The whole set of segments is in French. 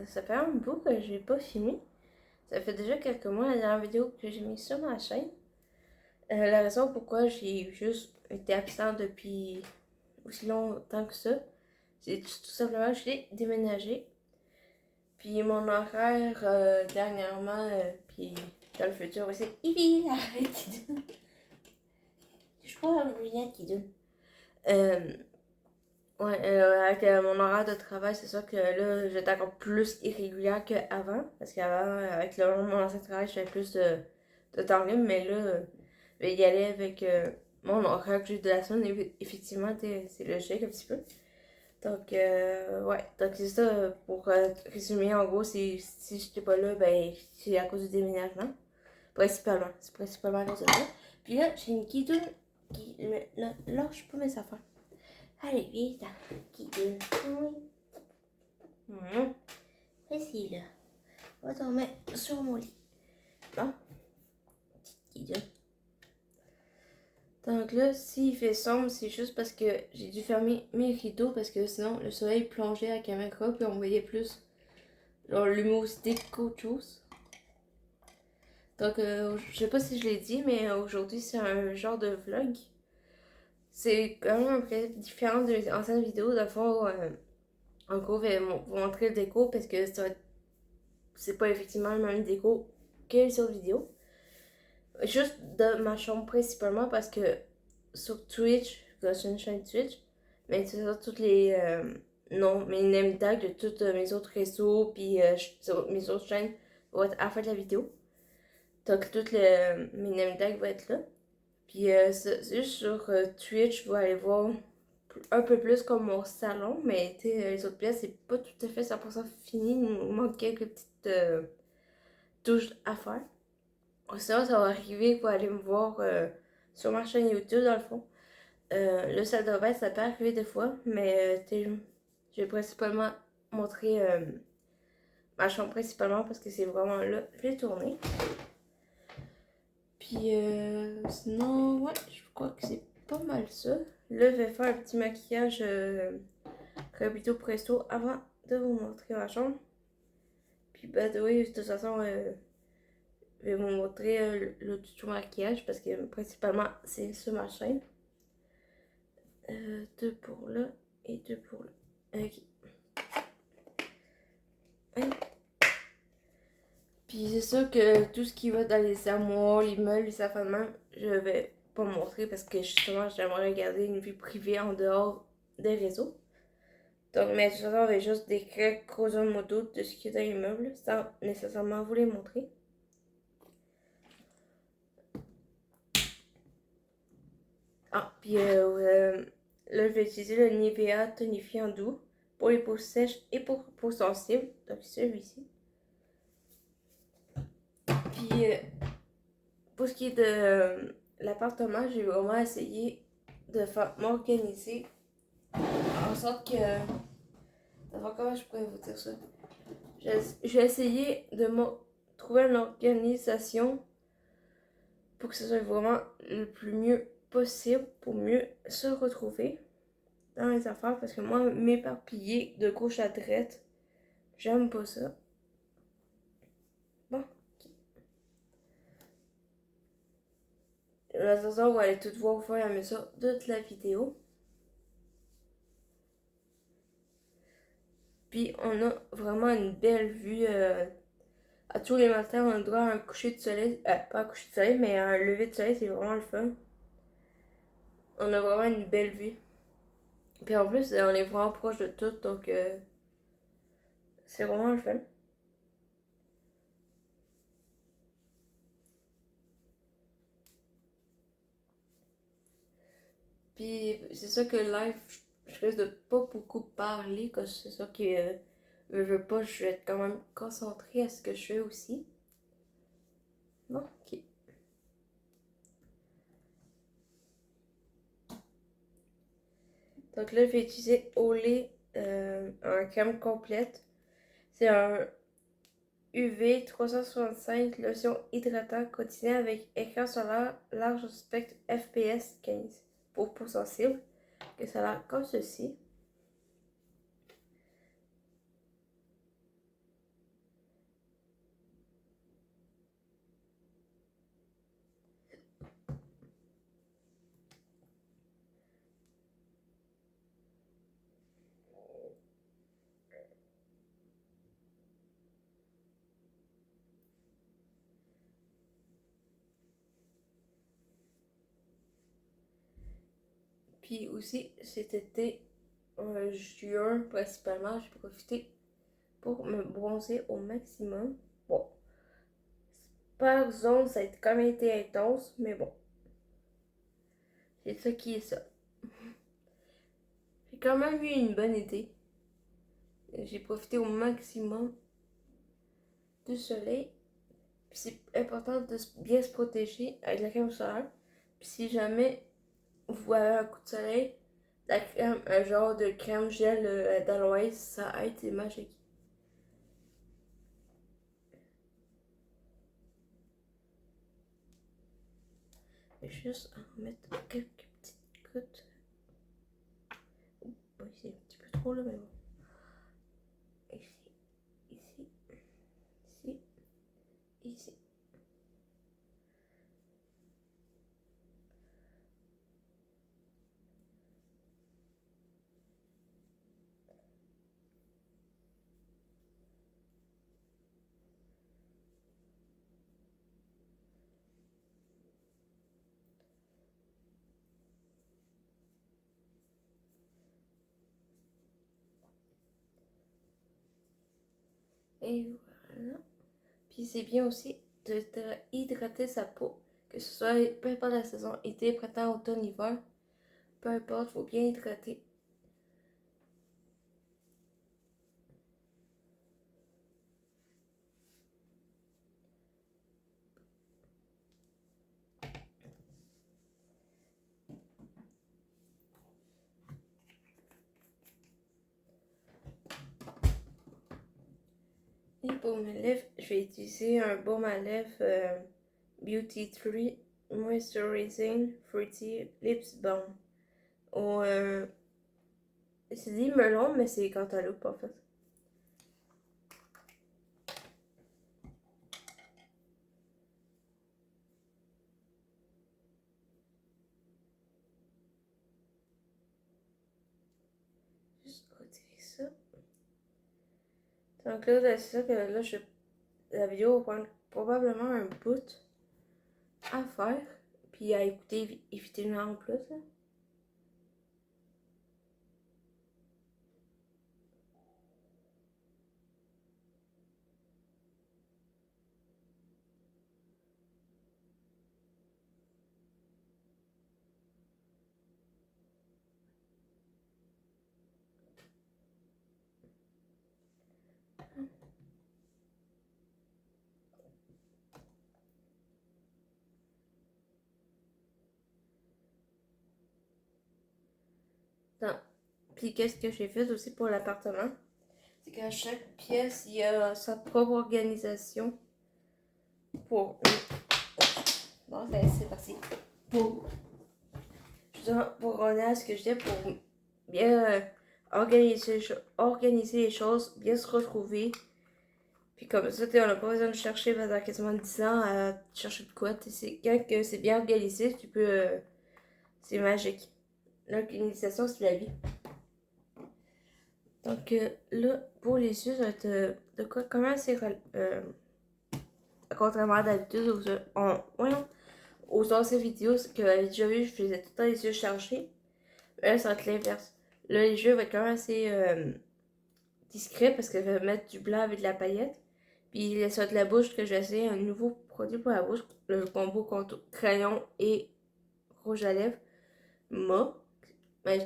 Ça fait un bout que j'ai pas filmé. Ça fait déjà quelques mois la dernière vidéo que j'ai mise sur ma chaîne. La raison pourquoi j'ai juste été absent depuis aussi longtemps que ça, c'est tout simplement que j'ai déménagé. Puis mon horaire dernièrement, puis dans le futur aussi. Ivy, arrête! Je crois que rien qui donne. Ouais, avec mon horaire de travail, c'est sûr que là, j'étais encore plus irrégulière qu'avant. Parce qu'avant, avec mon ancien travail, je fais plus de temps libre. Mais là, je vais y aller avec mon horaire que j'ai de la semaine. Effectivement, c'est logique un petit peu. Donc, ouais. Donc, c'est ça. Pour résumer, en gros, si j'étais pas là, ben, c'est à cause du déménagement. Principalement. C'est principalement à cause de ça. Puis là, j'ai une guidoune qui ne lâche pas mes affaires. Allez, vite, guidoune. Oui. Vas-y, là. On va t'en mettre sur mon lit. Bon, petite guidoune. Donc là, s'il fait sombre, c'est juste parce que j'ai dû fermer mes rideaux parce que sinon, le soleil plongeait à la caméra puis on voyait plus genre l'humidité qu'autre chose. Donc, je sais pas si je l'ai dit, mais aujourd'hui, c'est un genre de vlog. C'est quand même un peu différent de mes anciennes vidéos. Dans le fond, en gros, je vais vous montrer le déco parce que c'est pas effectivement le même déco que les autres vidéos. Juste de ma chambre principalement parce que sur Twitch, j'ai une chaîne Twitch, mais c'est ça, toutes les non, mes name tags de tous mes autres réseaux, puis mes autres chaînes vont être à la fin de la vidéo. Donc, toutes mes name tags vont être là. Puis, c'est juste sur Twitch, vous allez voir un peu plus comme mon salon, mais les autres pièces, c'est pas tout à fait 100% fini. Il nous manque quelques petites touches à faire. Sinon, ça va arriver, vous allez me voir sur ma chaîne YouTube, dans le fond. Le salle de bain, ça peut arriver des fois, mais je vais principalement montrer ma chambre principalement parce que c'est vraiment là que je vais tourner. Puis sinon, ouais, je crois que c'est pas mal ça. Là, je vais faire un petit maquillage Rapito Presto avant de vous montrer ma chambre. Puis, bah, oui, de toute façon, je vais vous montrer le tuto maquillage parce que principalement, c'est sur ma chaîne. Deux pour là et deux pour là. Ok. Ouais. Puis c'est sûr que tout ce qui va dans les armoires, les meubles, les affaires de main, je vais pas montrer parce que justement, j'aimerais garder une vie privée en dehors des réseaux. Donc, mais de toute façon, on va juste décrire grosso modo de ce qu'il y a dans les meubles sans nécessairement vous les montrer. Ah, puis là, je vais utiliser le Nivea tonifiant doux pour les peaux sèches et pour peaux sensibles. Donc, celui-ci. Puis, pour ce qui est de l'appartement, j'ai vraiment essayé de m'organiser en sorte que. Comment je pourrais vous dire ça? J'ai essayé de trouver une organisation pour que ce soit vraiment le plus mieux possible pour mieux se retrouver dans les affaires parce que moi, m'éparpiller de gauche à droite, j'aime pas ça. Bon. Là, on va aller tout voir au fur et à mesure de la vidéo. Puis on a vraiment une belle vue. À tous les matins, on a droit à un coucher de soleil. Pas un coucher de soleil, mais un lever de soleil, c'est vraiment le fun. On a vraiment une belle vue. Puis en plus, on est vraiment proche de tout, donc c'est vraiment le fun. Puis c'est ça que live, je risque de pas beaucoup parler, parce que c'est ça que je veux pas, je vais être quand même concentrée à ce que je fais aussi. Bon, ok. Donc là, je vais utiliser Olay, un crème complète. C'est un UV 365 lotion hydratant quotidien avec écran solaire large spectre FPS 15 pour peau sensible. Que ça a l'air comme ceci. Puis aussi, cet été, juin principalement, j'ai profité pour me bronzer au maximum. Bon, par zone, ça a quand même été intense, mais bon, c'est ça qui est ça. J'ai quand même eu une bonne été. J'ai profité au maximum du soleil. Puis c'est important de bien se protéger avec la crème solaire. Puis si jamais vous avez un coup de soleil, la crème, un genre de crème gel d'aloès, ça aide, c'est magique. Je vais juste en mettre quelques petites gouttes. Oui, c'est un petit peu trop là, mais bon. Ici, ici, ici, ici. Et voilà. Puis c'est bien aussi de hydrater sa peau, que ce soit peu importe la saison, été, printemps, automne, hiver, peu importe, faut bien hydrater. Et pour mes lèvres, je vais utiliser un baume à lèvres Beauty Tree Moisturizing Fruity Lips Balm. C'est dit melon, mais c'est cantaloupe en fait. Juste retirer ça. Donc là, c'est ça que là, la vidéo va prendre probablement un bout à faire. Puis à écouter évidemment en plus. Là. Non. Puis qu'est-ce que j'ai fait aussi pour l'appartement? C'est qu'à chaque pièce, il y a sa propre organisation pour... Bon, ben, c'est parti. Pour, justement, pour revenir à ce que je disais, pour bien organiser les choses, bien se retrouver. Puis comme ça, on n'a pas besoin de chercher pendant quasiment 10 ans à chercher de quoi. Quand que c'est bien organisé, tu peux... c'est magique. L'organisation, c'est la vie. Donc là, pour les yeux, ça va être de quoi comment c'est contrairement à d'habitude aux anciennes vidéos que j'avais déjà vu, je faisais tout le temps les yeux chargés. Mais là, ça va être l'inverse. Là, les yeux vont être quand même assez discrets parce que je vais mettre du blanc avec de la paillette. Puis ça va être la bouche que j'ai essayé un nouveau produit pour la bouche, le combo crayon et rouge à lèvres. Moi, ben,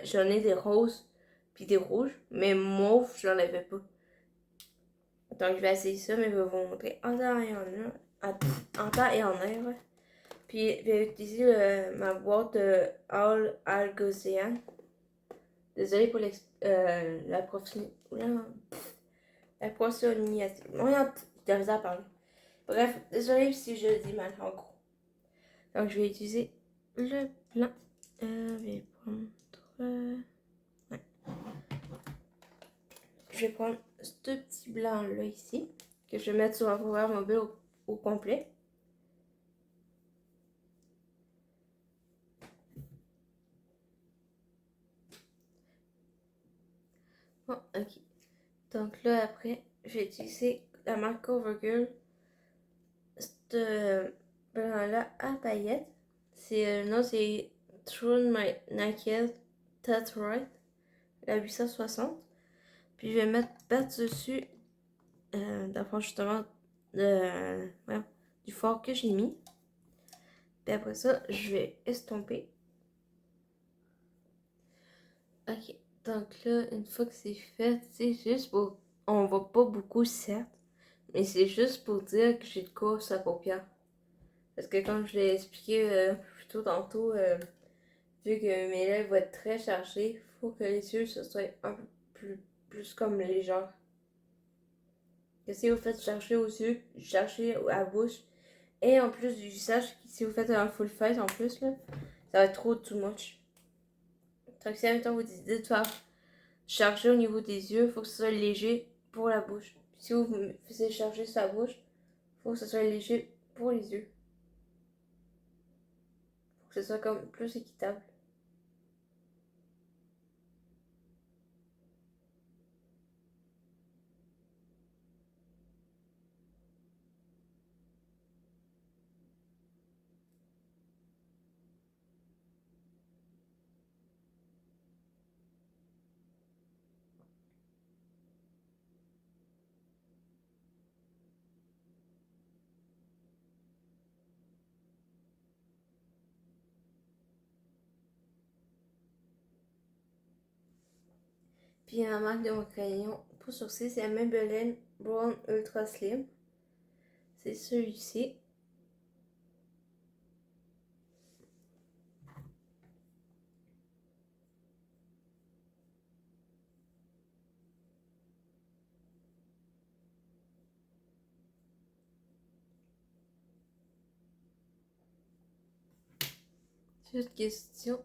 j'en ai des roses puis des rouges, mais mauve, j'en avais pas. Donc, je vais essayer ça, mais je vais vous montrer en temps et en heure. En temps et en heure. Ouais. Puis, je vais utiliser ma boîte All Algozean. Désolée pour la professionnalisation. J'ai de à parler. Bref, désolée si je le dis mal, en gros. Donc, je vais utiliser le blanc. Je vais prendre... ouais. Je vais prendre ce petit blanc-là ici, que je vais mettre sur un programme mobile au complet. Bon, ok. Donc là, après, je vais utiliser la marque Covergirl. Ce blanc-là à paillettes. Non, c'est Through My Naked Right, la 860. Puis je vais mettre par-dessus, d'abord justement, du fard que j'ai mis. Puis après ça, je vais estomper. Ok, donc là, une fois que c'est fait, c'est juste pour... On voit pas beaucoup, certes, mais c'est juste pour dire que j'ai de quoi sur la paupière. Parce que comme je l'ai expliqué plus tôt tantôt, vu que mes lèvres vont être très chargées, il faut que les yeux se soient un peu plus comme légers. Que si vous faites chercher aux yeux, chercher à la bouche, et en plus du visage, si vous faites un full face en plus, là, ça va être trop too much. Donc si en même temps vous décidez de faire charger au niveau des yeux, il faut que ce soit léger pour la bouche. Si vous faisiez charger sur la bouche, il faut que ce soit léger pour les yeux. Il faut que ce soit comme plus équitable. Puis la marque de mon crayon pour sourcils, c'est la Maybelline Brown Ultra Slim. C'est celui-ci. C'est juste question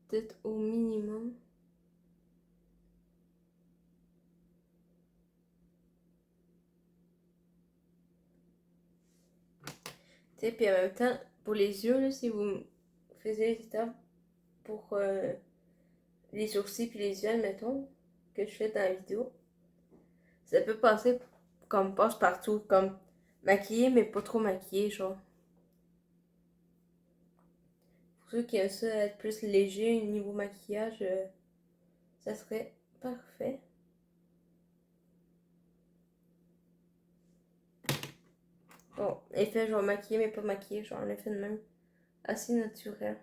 d'être au minimum. Puis en même temps, pour les yeux, là, si vous faisiez les étapes pour les sourcils puis les yeux, admettons, que je fais dans la vidéo, ça peut passer comme passe-partout, comme maquillé, mais pas trop maquillé, genre. Pour ceux qui aiment ça être plus léger niveau maquillage, ça serait parfait. Bon, effet genre maquillé, mais pas maquillé, genre un effet de même assez naturel.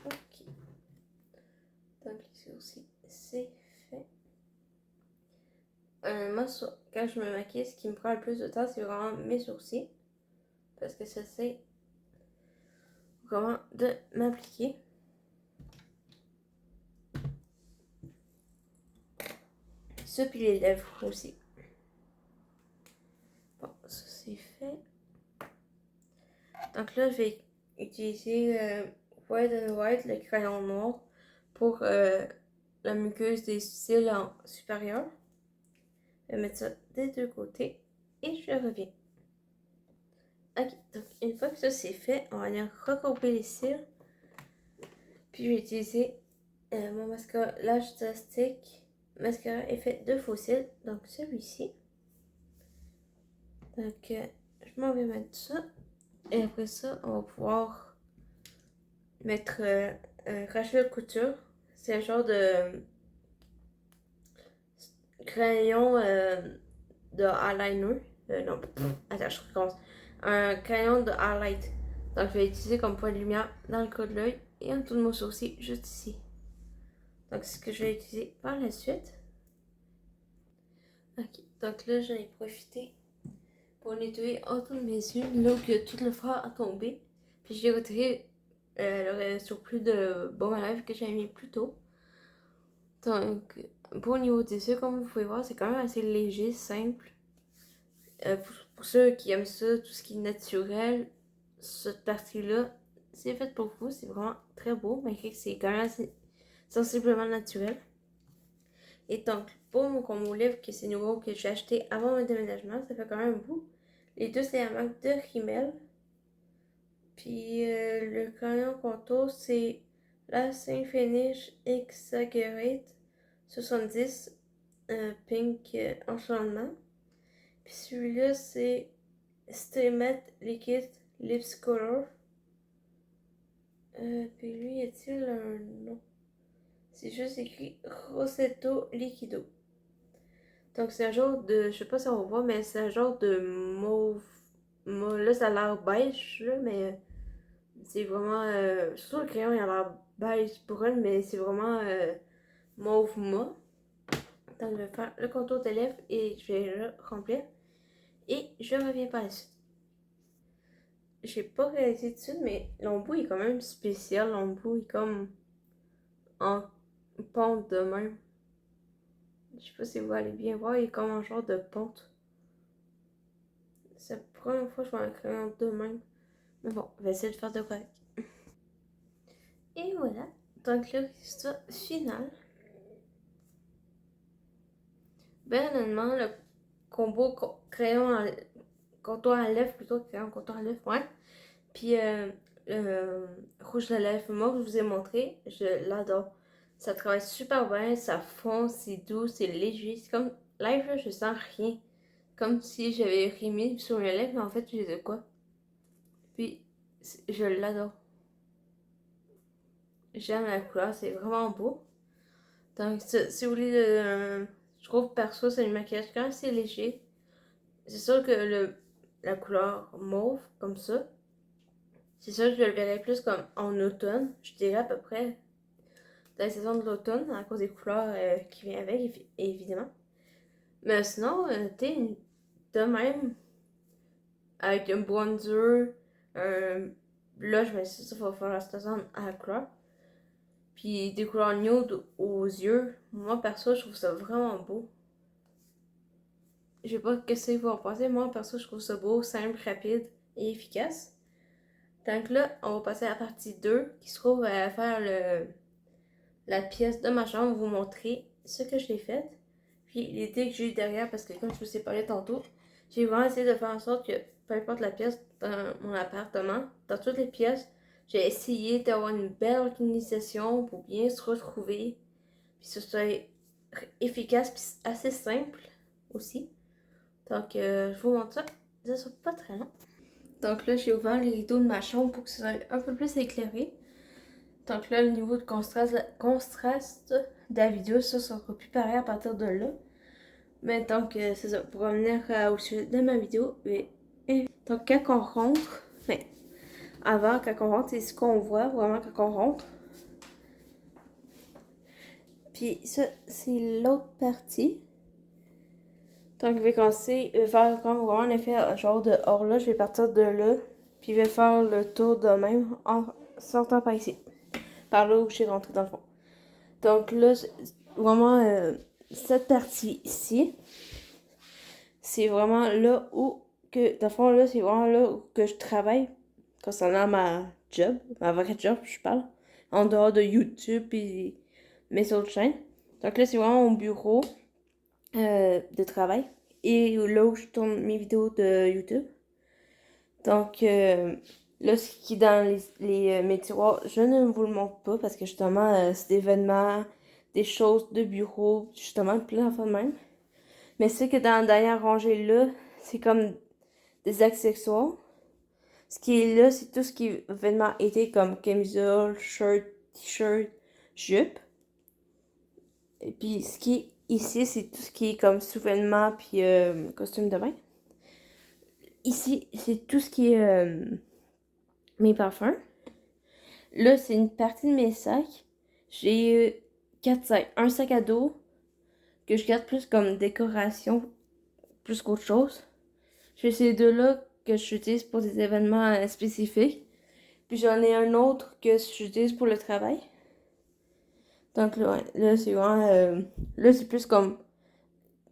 Ok. Donc les sourcils, c'est fait. Moi, quand je me maquille, ce qui me prend le plus de temps, c'est vraiment mes sourcils. Parce que ça, c'est vraiment de m'appliquer. Ça, puis les lèvres aussi. Bon, ça, c'est fait. Donc là, je vais utiliser White and White, le crayon noir, pour la muqueuse des cils en supérieur. Je vais mettre ça des deux côtés et je reviens. Ok, donc une fois que ça c'est fait, on va aller recouper les cils. Puis je vais utiliser mon mascara Lash Tastic mascara effet de faux cils, donc celui-ci. Donc je m'en vais mettre ça Et après ça, on va pouvoir mettre un crochet de couture. C'est un genre de crayon de eyeliner. Non, attends, je recommence. Un crayon de highlight. Donc, je vais utiliser comme point de lumière dans le creux de l'œil et en dessous de mon sourcil, juste ici. Donc, c'est ce que je vais utiliser par la suite. Ok, donc là, j'en ai profité pour nettoyer autour de mes yeux, là où tout le fard a tombé. Puis j'ai retiré le surplus de baume à lèvres que j'avais mis plus tôt. Donc, pour au niveau des yeux, comme vous pouvez voir, c'est quand même assez léger, simple. Pour ceux qui aiment ça, tout ce qui est naturel, cette partie-là, c'est fait pour vous. C'est vraiment très beau, malgré que c'est quand même assez sensiblement naturel. Et donc, pour mon livre, que c'est nouveau, que j'ai acheté avant mon déménagement, ça fait quand même un bout. Les deux, c'est la marque de Rimmel. Puis le crayon contour, c'est la Saint Finish Exaggerate 70 Pink Enchantement. Puis celui-là, c'est Stay Matte Liquid Lips Color. Puis lui, y a-t-il un nom? C'est juste écrit Rossetto Liquido. Donc c'est un genre de, je sais pas si on voit, mais c'est un genre de mauve. Là, ça a l'air beige, là, mais c'est vraiment. Surtout le crayon, il a l'air beige pour elle, mais c'est vraiment mauve mat. Donc je vais faire le contour des lèvres et je vais le remplir. Et je reviens par la suite. J'ai pas réalisé tout de suite, mais l'embout est quand même spécial. L'embout est comme en pente de même. Je sais pas si vous allez bien voir, il est comme un genre de pente. C'est la première fois que je vois un crayon de même. Mais bon, on va essayer de faire de quoi avec. Et voilà. Donc le résultat final. Ben honnêtement, le combo crayon à, contour à lèvres plutôt que crayon contour à lèvres, ouais. Puis le rouge de lèvres mauve, je vous ai montré, je l'adore. Ça travaille super bien, ça fond, c'est doux, c'est léger. C'est comme, live là, je sens rien. Comme si j'avais rien mis sur mes lèvres, mais en fait, je les ai quoi. Puis, je l'adore. J'aime la couleur, c'est vraiment beau. Donc, si vous voulez, je trouve perso, c'est un maquillage quand même assez léger. C'est sûr que la couleur mauve, comme ça, c'est sûr que je le verrais plus comme en automne. Je dirais à peu près dans la saison de l'automne, à cause des couleurs qui viennent avec, évidemment. Mais sinon, t'es de même, avec un bronzer, un blush, mais ça, va faire la station à la couleur. Puis des couleurs nude aux yeux. Moi, perso, je trouve ça vraiment beau. Je sais pas ce que vous en pensez. Moi, perso, je trouve ça beau, simple, rapide et efficace. Donc là, on va passer à la partie 2 qui se trouve à faire la pièce de ma chambre, vous montrer ce que je l'ai fait. Puis l'idée que j'ai eu derrière, parce que comme je vous ai parlé tantôt, j'ai vraiment essayé de faire en sorte que, peu importe la pièce dans mon appartement, dans toutes les pièces, j'ai essayé d'avoir une belle organisation pour bien se retrouver. Puis ce soit efficace, puis assez simple aussi. Donc, je vous montre ça. Ça sera pas très long. Donc là, j'ai ouvert les rideaux de ma chambre pour que ce soit un peu plus éclairé. Donc là, le niveau de contraste de la vidéo, ça sera plus pareil à partir de là. Mais donc, c'est ça. Pour revenir au sujet de ma vidéo, donc quand on rentre, mais avant, quand on rentre, c'est ce qu'on voit vraiment quand on rentre. Puis ça, c'est l'autre partie. Donc, je vais commencer à faire comme vraiment un effet genre de horloge. Je vais partir de là. Puis, je vais faire le tour de même en sortant par ici. Par là où je suis rentrée dans le fond. Donc là, vraiment, cette partie ici, c'est vraiment là où que, dans le fond, là, c'est vraiment là où que je travaille concernant ma job, ma vraie job, je parle, en dehors de YouTube et mes autres chaînes. Donc là, c'est vraiment mon bureau de travail et là où je tourne mes vidéos de YouTube. Donc là, ce qui est dans mes tiroirs, je ne vous le montre pas parce que justement, c'est des événements, des choses de bureau, justement, plein d'enfants de même. Mais ce que dans la dernière rangée là, c'est comme des accessoires. ce qui est là, c'est tout ce qui est vêtements été comme camisole, shirt, t-shirt, jupe. Et puis ce qui est ici, c'est tout ce qui est comme sous-vêtements puis costume de bain. Ici, c'est tout ce qui est mes parfums. Là, c'est une partie de mes sacs. J'ai 4 sacs. Un sac à dos que je garde plus comme décoration, plus qu'autre chose. J'ai ces deux-là que j'utilise pour des événements spécifiques. Puis j'en ai un autre que j'utilise pour le travail. Donc là c'est vraiment... là, c'est plus comme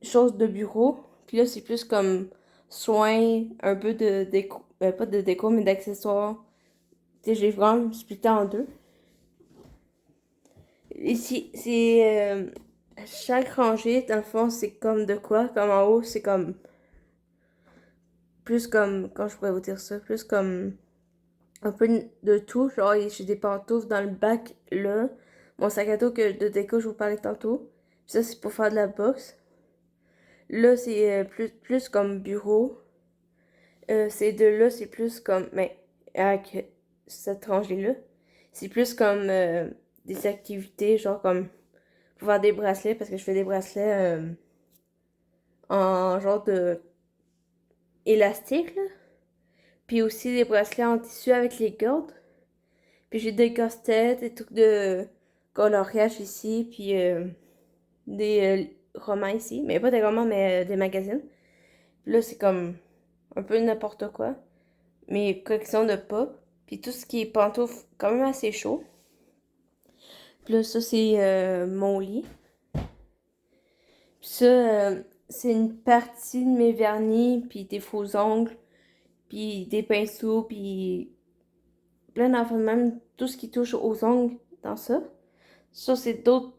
chose de bureau. Puis là, c'est plus comme soins, un peu de déco. Pas de déco, mais d'accessoires. Tu sais, j'ai vraiment splitté en deux. Ici, c'est... chaque rangée, dans le fond, c'est comme de quoi? Comme en haut, c'est comme... Plus comme... Quand je pourrais vous dire ça? Plus comme... Un peu de tout. Genre, j'ai des pantoufles dans le bac, là. Mon sac à dos de déco, je vous parlais tantôt. Puis ça, c'est pour faire de la boxe. Là, c'est plus comme bureau. Ces deux-là, c'est plus comme... Mais avec cette rangée-là, c'est plus comme des activités, genre comme pour faire des bracelets, parce que je fais des bracelets en genre de élastique, là. Puis aussi des bracelets en tissu avec les cordes. Puis j'ai des casse-têtes, des trucs de coloriage ici, puis des romans ici. Mais pas des romans, mais des magazines. Puis là, c'est comme un peu n'importe quoi. Mes collections de pop. Puis tout ce qui est pantoufles, quand même assez chaud. Puis là, ça, c'est mon lit. Puis ça, c'est une partie de mes vernis, puis des faux ongles, puis des pinceaux, puis plein d'enfants de même. Tout ce qui touche aux ongles dans ça. Ça, c'est d'autres.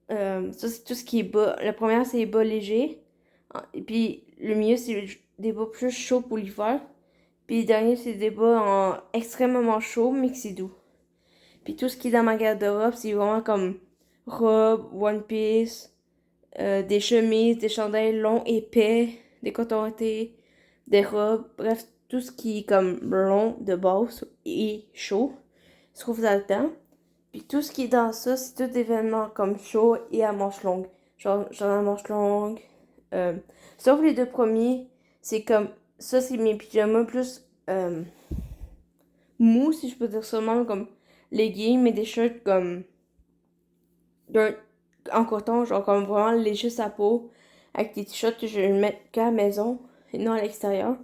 Ça, c'est tout ce qui est bas. La première, c'est les bas légers. Et puis, le milieu, c'est des bas plus chauds pour l'hiver. Puis, le dernier, c'est des bas en extrêmement chaud, mais que c'est doux. Puis, tout ce qui est dans ma garde-robe, c'est vraiment comme robe, one piece, des chemises, des chandails longs, épais, des coton-ouatés, des robes. Bref, tout ce qui est comme long de base et chaud se trouve dans le temps. Puis tout ce qui est dans ça, c'est tout événement comme chaud et à manches longues. Genre à manches longues. Euh, Sauf les deux premiers, c'est comme... Ça, c'est mes pyjamas plus mous, si je peux dire ça même, comme leggings, mais des shirts comme... en coton, genre comme vraiment léger sa peau, avec des t-shirts que je vais mettre qu'à la maison et non à l'extérieur.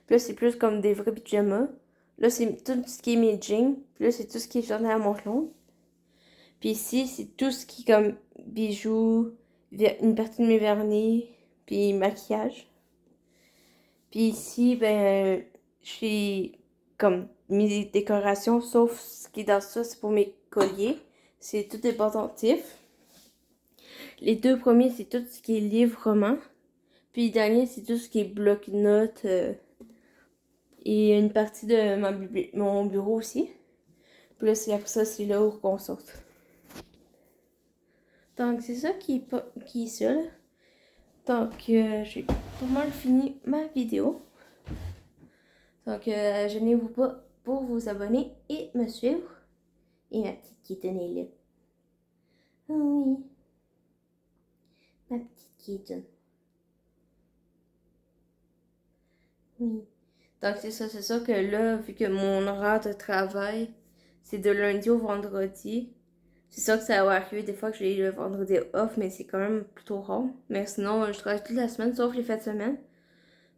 Puis là, c'est plus comme des vrais pyjamas. Là, c'est tout ce qui est mes jeans. Puis là, c'est tout ce qui est journée à manches longues. Puis ici, c'est tout ce qui est comme bijoux, une partie de mes vernis, puis maquillage. Puis ici, ben, je suis comme mes décorations, sauf ce qui est dans ça, c'est pour mes colliers. C'est tout des pendentifs. Les deux premiers, c'est tout ce qui est livre roman. Puis le dernier, c'est tout ce qui est bloc-notes et une partie de mon bureau aussi. Puis là, c'est après ça, c'est là où on sort. Donc, c'est ça qui est ça, là. Donc, j'ai pas mal fini ma vidéo. Donc, gênez-vous pas pour vous abonner et me suivre. Et ma petite kitten est là. Oui, ma petite kitten. Oui. Donc, c'est ça que là, vu que mon horaire de travail, c'est de lundi au vendredi. C'est sûr que ça va arriver des fois que j'ai le vendredi off, mais c'est quand même plutôt rare. Mais sinon, je travaille toute la semaine, sauf les fêtes de semaine.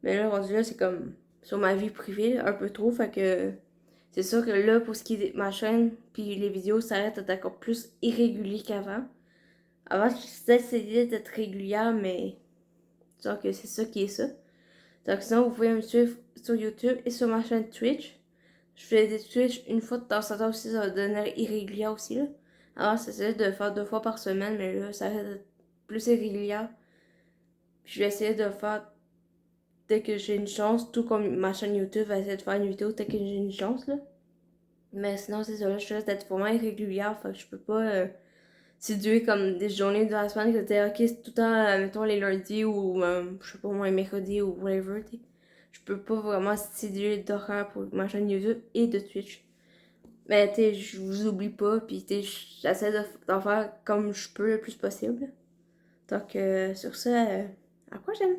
Mais là, rendu là, c'est comme sur ma vie privée, là, un peu trop. Fait que c'est sûr que là, pour ce qui est de ma chaîne, puis les vidéos, ça va être encore plus irrégulier qu'avant. Avant, j'essayais d'être régulière, mais genre que c'est ça qui est ça. Donc sinon, vous pouvez me suivre sur YouTube et sur ma chaîne Twitch. Je fais des Twitch une fois de temps en temps aussi, ça va devenir irrégulier aussi, là. Avant, j'essayais de faire 2 fois par semaine, mais là, ça va être plus irrégulier. Puis je vais essayer de faire dès que j'ai une chance, tout comme ma chaîne YouTube va essayer de faire une vidéo dès que j'ai une chance, là. Mais sinon, c'est ça, là, je risque d'être vraiment irrégulière, fait que je peux pas séduire comme des journées de la semaine que t'es ok, c'est tout le temps, mettons les lundis ou je sais pas moi, les mercredis ou whatever, t'sais. je peux pas vraiment stimuler d'horaire pour ma chaîne YouTube et de Twitch. Mais tu sais, je vous oublie pas, puis tu sais, j'essaie d'en faire comme je peux le plus possible. Donc sur ça, à la prochaine!